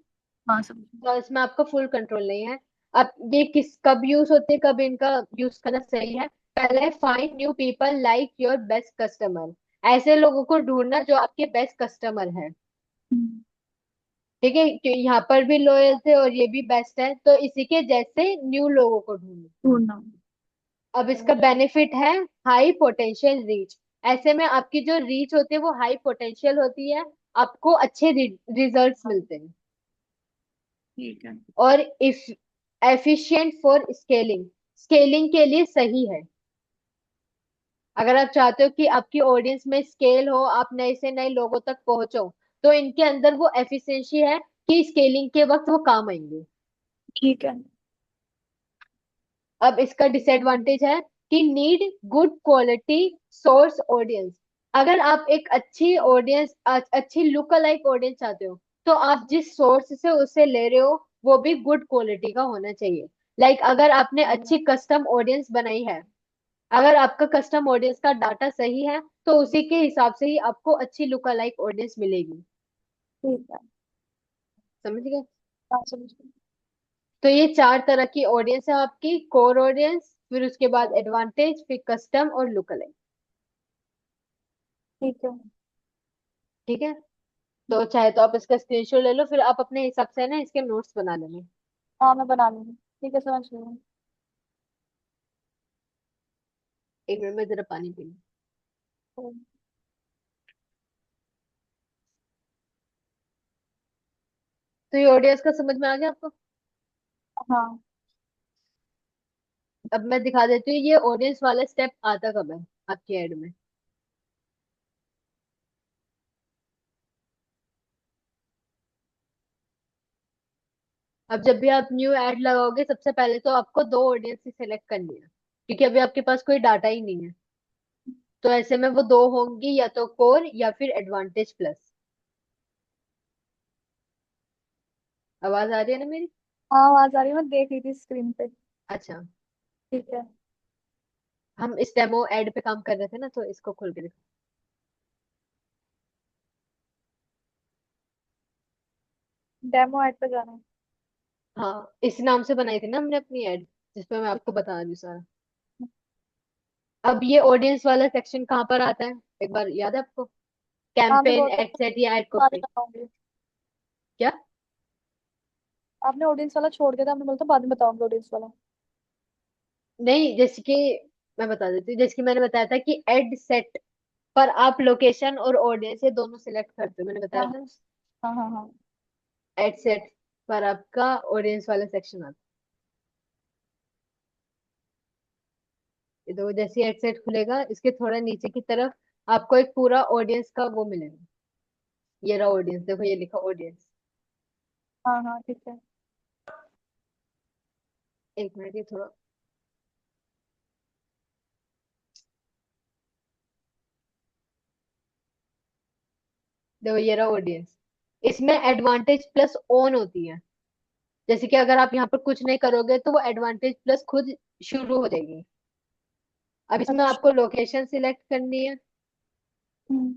हाँ, समझ। तो इसमें आपका फुल कंट्रोल नहीं है। अब ये किस कब यूज होते हैं, कब इनका यूज करना सही है। पहले है find new people like your best customer. ऐसे लोगों को ढूंढना जो आपके बेस्ट कस्टमर है। हम्म। ठीक है, कि यहाँ पर भी लॉयल थे और ये भी बेस्ट है, तो इसी के जैसे न्यू लोगों को ढूंढो। ढूंढना। अब इसका बेनिफिट है हाई पोटेंशियल रीच। ऐसे में आपकी जो रीच होती है वो हाई पोटेंशियल होती है, आपको अच्छे रिजल्ट्स हाँ, मिलते हैं। ठीक है। और if efficient for scaling, scaling के लिए सही है। अगर आप चाहते हो कि आपकी ऑडियंस में स्केल हो, आप नए से नए लोगों तक पहुंचो, तो इनके अंदर वो एफिशिएंसी है कि स्केलिंग के वक्त वो काम आएंगे। ठीक है। अब इसका डिसएडवांटेज है कि need good quality source audience. अगर आप एक अच्छी ऑडियंस, अच्छी लुक अलाइक ऑडियंस चाहते हो, तो आप जिस सोर्स से उसे ले रहे हो वो भी गुड क्वालिटी का होना चाहिए। लाइक अगर आपने अच्छी कस्टम ऑडियंस बनाई है, अगर आपका कस्टम ऑडियंस का डाटा सही है, तो उसी के हिसाब से ही आपको अच्छी लुक अलाइक ऑडियंस मिलेगी। ठीक है। समझ गए? हाँ, समझ गई। तो ये चार तरह की ऑडियंस है आपकी: कोर ऑडियंस, फिर उसके बाद एडवांटेज, फिर कस्टम और लुक अलाइक। ठीक है। ठीक है। तो चाहे तो आप इसका स्क्रीनशॉट ले लो, फिर आप अपने हिसाब से ना इसके नोट्स बना लेना। हाँ, मैं बना लूंगी। ठीक है, समझ गई। एक मिनट में जरा पानी पी लूं। हम्म। तो ये ऑडियंस का समझ में आ गया आपको? हाँ। अब मैं दिखा देती हूँ ये ऑडियंस वाला स्टेप आता कब है आपकी एड में। अब जब भी आप न्यू एड लगाओगे, सबसे पहले तो आपको दो ऑडियंस ही सिलेक्ट करनी है, क्योंकि अभी आपके पास कोई डाटा ही नहीं है। तो ऐसे में वो दो होंगी, या तो कोर या फिर एडवांटेज प्लस। आवाज आ रही है ना मेरी? हाँ, आवाज आ रही है, मैं देख रही थी स्क्रीन पे। अच्छा। ठीक है। हम इस डेमो एड पे काम कर रहे थे ना, तो इसको खोल के देखो। डेमो ऐड पे जाना है। हाँ, इस नाम से बनाई थी ना हमने अपनी एड, जिसपे मैं आपको बता रही हूँ सारा। अब ये ऑडियंस वाला सेक्शन कहाँ पर आता है, एक बार याद है आपको? आपने कैंपेन, बोला एड सेट या एड बाद में कॉपी? बताऊंगी। क्या? आपने ऑडियंस वाला छोड़ दिया था, आपने बोला था बाद में बताऊंगी ऑडियंस वाला। नहीं, जैसे कि मैं बता देती हूँ, जैसे कि मैंने बताया था कि एड सेट पर आप लोकेशन और ऑडियंस ये दोनों सिलेक्ट करते हो, मैंने बताया हाँ, था। हाँ, हाँ, हाँ। एड सेट पर आपका ऑडियंस वाला सेक्शन आता है। तो जैसे एड सेट खुलेगा, इसके थोड़ा नीचे की तरफ आपको एक पूरा ऑडियंस का वो मिलेगा। ये रहा ऑडियंस, देखो ये लिखा ऑडियंस। हाँ, हाँ, ठीक है। एक मिनट, ये थोड़ा, देखो ये रहा ऑडियंस। इसमें एडवांटेज प्लस ऑन होती है। जैसे कि अगर आप यहाँ पर कुछ नहीं करोगे, तो वो एडवांटेज प्लस खुद शुरू हो जाएगी। अब इसमें आपको अच्छा। लोकेशन सिलेक्ट करनी है। हम्म।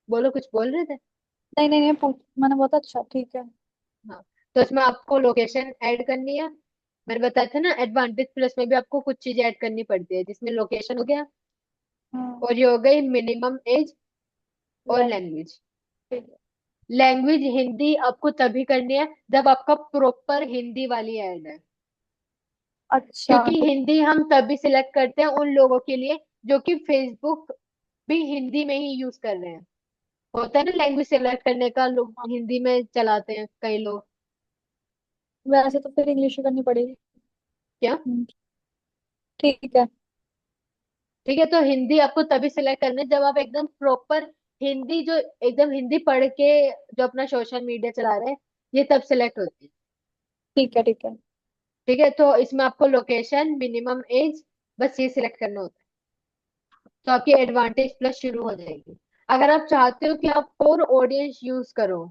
बोलो, कुछ बोल रहे थे? नहीं, नहीं, नहीं, पूछ, मैंने बहुत अच्छा, ठीक है। हाँ, तो इसमें आपको लोकेशन ऐड करनी है। मैंने बताया था ना, एडवांटेज प्लस में भी आपको कुछ चीजें ऐड करनी पड़ती है, जिसमें लोकेशन हो गया, हम्म। और ये हो गई मिनिमम एज, और लैंग लैंग्वेज। ठीक है। लैंग्वेज हिंदी आपको तभी करनी है जब आपका प्रॉपर हिंदी वाली ऐड है। अच्छा, क्योंकि ठीक। हिंदी हम तभी सिलेक्ट करते हैं उन लोगों के लिए जो कि फेसबुक भी हिंदी में ही यूज कर रहे हैं। होता है ना, लैंग्वेज सिलेक्ट करने का, लोग हाँ, हिंदी में चलाते हैं कई लोग। वैसे तो फिर इंग्लिश ही करनी पड़ेगी। क्या? हम्म। ठीक है। ठीक है, तो हिंदी आपको तभी सिलेक्ट करना है जब आप एकदम प्रॉपर हिंदी, जो एकदम हिंदी पढ़ के जो अपना सोशल मीडिया चला रहे हैं, ये तब सिलेक्ट होती है। ठीक है। ठीक है। ठीक है, तो इसमें आपको लोकेशन, मिनिमम एज, बस ये सिलेक्ट करना होता है। तो आपकी एडवांटेज प्लस शुरू हो जाएगी। अगर आप चाहते हो कि आप कोर ऑडियंस यूज करो,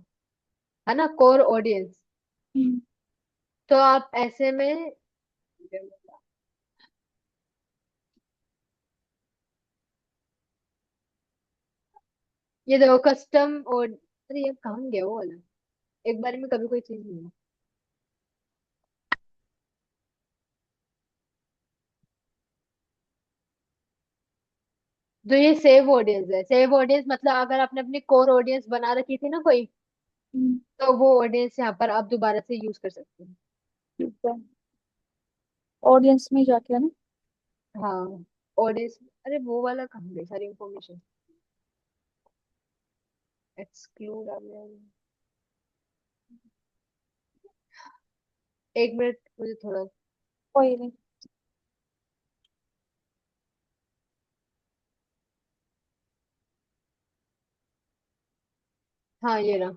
है ना, कोर ऑडियंस, हम्म। तो आप ऐसे में, ये देखो कस्टम और, अरे ये कहाँ गया वो वाला? एक बार में कभी कोई चीज नहीं है। जो ये सेव ऑडियंस है, सेव ऑडियंस मतलब अगर आपने अपनी कोर ऑडियंस बना रखी थी ना कोई, हम्म। तो वो ऑडियंस यहाँ पर आप दोबारा से यूज कर सकते हैं। ठीक है। ऑडियंस में जाके है ना? हाँ, ऑडियंस, अरे वो वाला कहाँ गई सारी इंफॉर्मेशन, एक्सक्लूड आ गया। एक मिनट मुझे थोड़ा। कोई नहीं। हाँ ये रहा।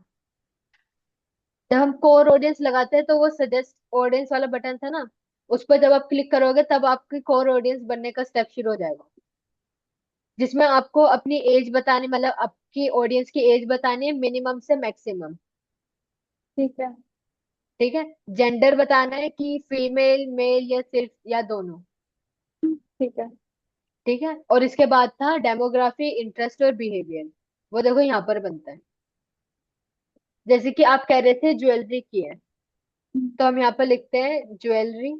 जब हम कोर ऑडियंस लगाते हैं तो वो सजेस्ट ऑडियंस वाला बटन था ना, उस पर जब आप क्लिक करोगे तब आपकी कोर ऑडियंस बनने का स्टेप शुरू हो जाएगा, जिसमें आपको अपनी एज बतानी, मतलब आपकी ऑडियंस की एज बतानी है मिनिमम से मैक्सिमम। ठीक है। ठीक है। जेंडर बताना है कि फीमेल मेल या सिर्फ या दोनों। ठीक है। ठीक है। और इसके बाद था डेमोग्राफी इंटरेस्ट और बिहेवियर, वो देखो यहाँ पर बनता है। जैसे कि आप कह रहे थे ज्वेलरी की है, तो हम यहाँ पर लिखते हैं ज्वेलरी।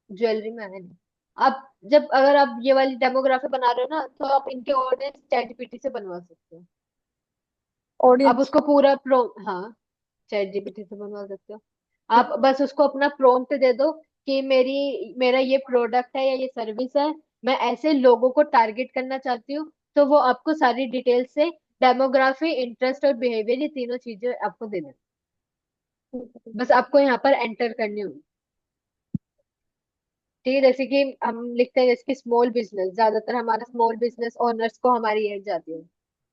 ज्वेलरी में है नहीं। आप जब अगर आप ये वाली डेमोग्राफी बना रहे हो ना, तो आप इनके ऑडियंस चैट जीपीटी से बनवा सकते हो। आप ऑडियंस। उसको पूरा प्रो, हाँ, चैट जीपीटी से बनवा सकते हो। आप बस उसको अपना प्रॉम्प्ट दे दो कि मेरा ये प्रोडक्ट है या ये सर्विस है, मैं ऐसे लोगों को टारगेट करना चाहती हूँ, तो वो आपको सारी डिटेल से डेमोग्राफी इंटरेस्ट और बिहेवियर ये तीनों चीजें आपको दे दें। बस आपको यहाँ पर एंटर करनी होगी। ठीक है। जैसे कि हम लिखते हैं जैसे कि स्मॉल बिजनेस, ज्यादातर हमारा स्मॉल बिजनेस ओनर्स को हमारी एड जाती है।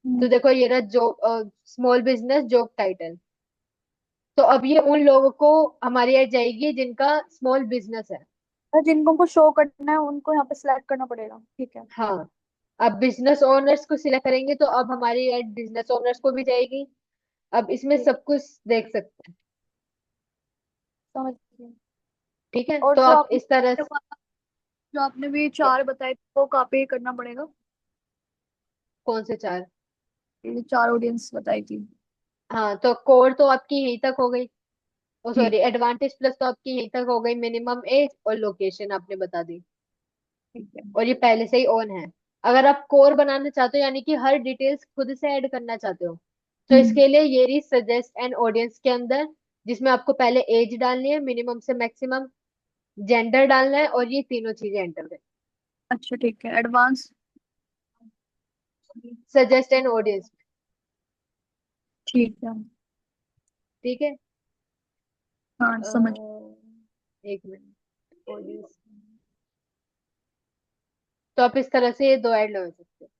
तो देखो ये रहा job, small business job title. तो अब ये उन लोगों को हमारी एड जाएगी जिनका स्मॉल बिजनेस है। जिनको को शो करना है उनको यहाँ पे सिलेक्ट करना पड़ेगा, ठीक है। हाँ। अब बिजनेस ओनर्स को सिलेक्ट करेंगे तो अब हमारी एड बिजनेस ओनर्स को भी जाएगी। अब इसमें ठीक। सब कुछ देख सकते हैं। समझ गई। ठीक है। और तो आप इस तरह से, जो आपने भी चार बताए थे, वो कहाँ पे करना पड़ेगा? कौन से चार? ये चार ऑडियंस बताई थी। हाँ तो कोर तो आपकी यहीं तक हो गई। ओ ठीक। सॉरी, एडवांटेज प्लस तो आपकी यहीं तक हो गई, मिनिमम एज और लोकेशन आपने बता दी। ठीक है। और ये पहले से ही ऑन है। अगर आप कोर बनाना चाहते हो यानी कि हर डिटेल्स खुद से ऐड करना चाहते हो, तो हम्म। इसके लिए ये रही सजेस्ट एंड ऑडियंस के अंदर, जिसमें आपको पहले एज डालनी है मिनिमम से मैक्सिमम, जेंडर डालना है और ये तीनों चीजें एंटर करें। अच्छा ठीक है, एडवांस। Suggest and audience. ठीक है। ठीक है। हाँ समझ। एक मिनट, ऑडियंस। तो आप इस तरह से ये दो ऐड लगा सकते हो।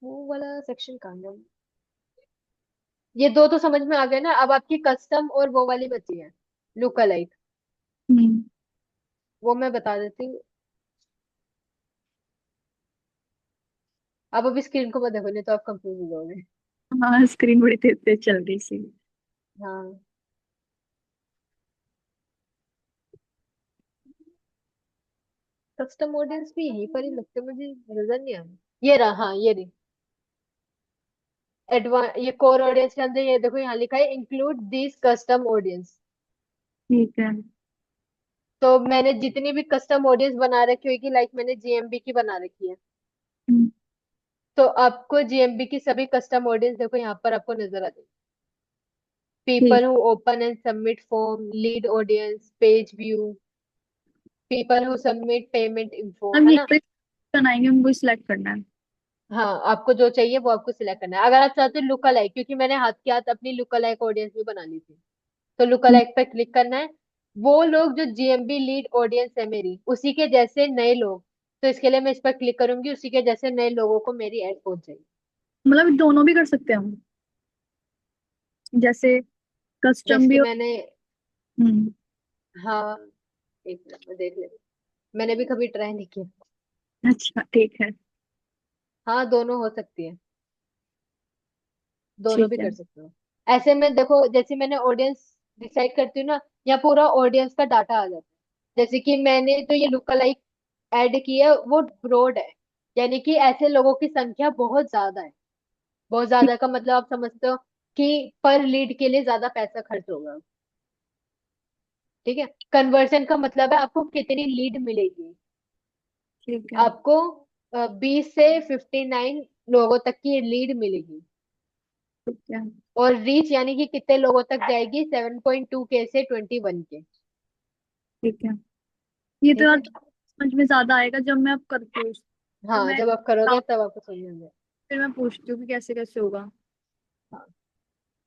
वो वाला सेक्शन कहाँ गया? ये दो तो समझ में आ गए ना। अब आपकी कस्टम और वो वाली बची है, लुक अलाइक। हम्म। वो मैं बता देती हूँ। आप अभी स्क्रीन को मत देखो, नहीं तो आप कंफ्यूज हो जाओगे। हाँ स्क्रीन बड़ी तेज तेज चल रही सी। हाँ। कस्टम ऑडियंस भी यहीं पर ही लगते हैं, मुझे नजर नहीं आ रहा। ये रहा, हाँ ये रही। ये कोर ऑडियंस के अंदर ये देखो यहाँ लिखा है इंक्लूड दिस कस्टम ऑडियंस। ठीक है। तो मैंने जितनी भी कस्टम ऑडियंस बना रखी होगी, लाइक मैंने जीएमबी की बना रखी है, हम्म। तो आपको जीएमबी की सभी कस्टम ऑडियंस देखो यहाँ पर आपको नजर आ जाएगी। ठीक। People who open and submit form, lead audience, page view, people who submit payment info, हम है यहीं ना। पे बनाएंगे, हमको सिलेक्ट करना है। हाँ, आपको जो चाहिए वो आपको सिलेक्ट करना है। अगर आप चाहते हो लुक अलाइक, क्योंकि मैंने हाथ के हाथ अपनी लुक अलाइक ऑडियंस भी बना ली थी, तो लुक हम्म। अलाइक पे क्लिक करना है। वो लोग जो जीएमबी लीड ऑडियंस है मेरी, उसी के जैसे नए लोग, तो इसके लिए मैं इस पर क्लिक करूंगी, उसी के जैसे नए लोगों को मेरी एड पहुंच जाएगी। मतलब दोनों भी कर सकते हैं हम, जैसे कस्टम जैसे भी कि हो। मैंने, हम्म। हाँ, एक मिनट में देख ले, मैंने भी कभी ट्राई नहीं किया। अच्छा ठीक है। हाँ दोनों हो सकती है, दोनों ठीक भी है। कर सकते हो। ऐसे में देखो, जैसे मैंने ऑडियंस डिसाइड करती हूँ ना, या पूरा ऑडियंस का डाटा आ जाता है। जैसे कि मैंने जो ये लुक अलाइक ऐड की है वो ब्रॉड है, यानी कि ऐसे लोगों की संख्या बहुत ज्यादा है। बहुत ठीक। ज्यादा का मतलब आप समझते हो कि पर लीड के लिए ज्यादा पैसा खर्च होगा। ठीक है। कन्वर्जन का मतलब है आपको कितनी लीड मिलेगी। ठीक है। आपको 20 से 59 लोगों तक की लीड मिलेगी। ठीक है। और रीच यानी कि कितने लोगों तक जाएगी, 7.2 के से 21 के। ठीक है। ये तो ठीक यार है। समझ में ज्यादा आएगा जब मैं अब करती हूँ। तो हाँ, मैं जब आप करोगे तब आपको समझ में आएगा। फिर मैं पूछती हूँ कि कैसे कैसे होगा। हाँ,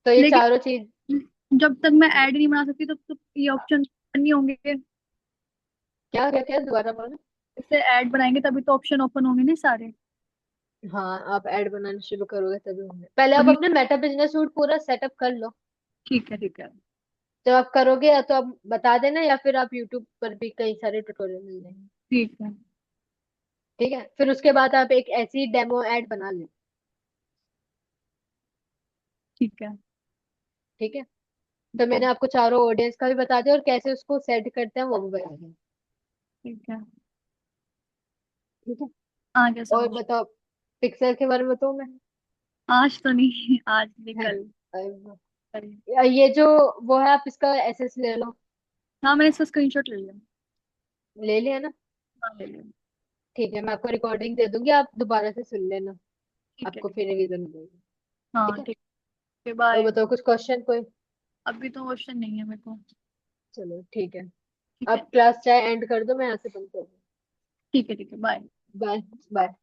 तो ये चारों लेकिन चीज। जब तक मैं ऐड नहीं बना सकती तब तक ये ऑप्शन नहीं होंगे। क्या क्या क्या, दोबारा बोलो। जैसे ऐड बनाएंगे तभी तो ऑप्शन ओपन होंगे ना सारे। हाँ, आप ऐड बनाना शुरू करोगे तभी होंगे, पहले आप अभी अपने मेटा बिजनेस सूट पूरा सेटअप कर लो। ठीक है ठीक है। जब आप करोगे या तो आप बता देना, या फिर आप यूट्यूब पर भी कई सारे ट्यूटोरियल मिल जाएंगे। ठीक है ठीक है, फिर उसके बाद आप एक ऐसी डेमो ऐड बना लें। ठीक है ठीक है, तो ठीक है मैंने आपको चारों ऑडियंस का भी बता दिया, और कैसे उसको सेट करते हैं वो भी बता दिया। ठीक है। ठीक है। आ गया और समझ। बताओ, पिक्सल के बारे में बताऊँ मैं? आज तो नहीं आज नहीं है। कल। कल। ये जो वो है, आप इसका एसएस ले लो। हाँ मैंने इसका स्क्रीनशॉट ले लिया। ले लिया ना? हाँ ले लिया। ठीक है, मैं आपको रिकॉर्डिंग दे दूंगी, आप दोबारा से सुन लेना। ठीक है आपको ठीक। फिर रिवीजन मिलेगी। हाँ ठीक है। ठीक है और बाय। बताओ, कुछ क्वेश्चन कोई? अभी तो क्वेश्चन नहीं है मेरे को। चलो ठीक है। ठीक है आप क्लास चाहे एंड कर दो, मैं यहाँ से बंद कर दूँ। ठीक है बाय। बाय। बाय।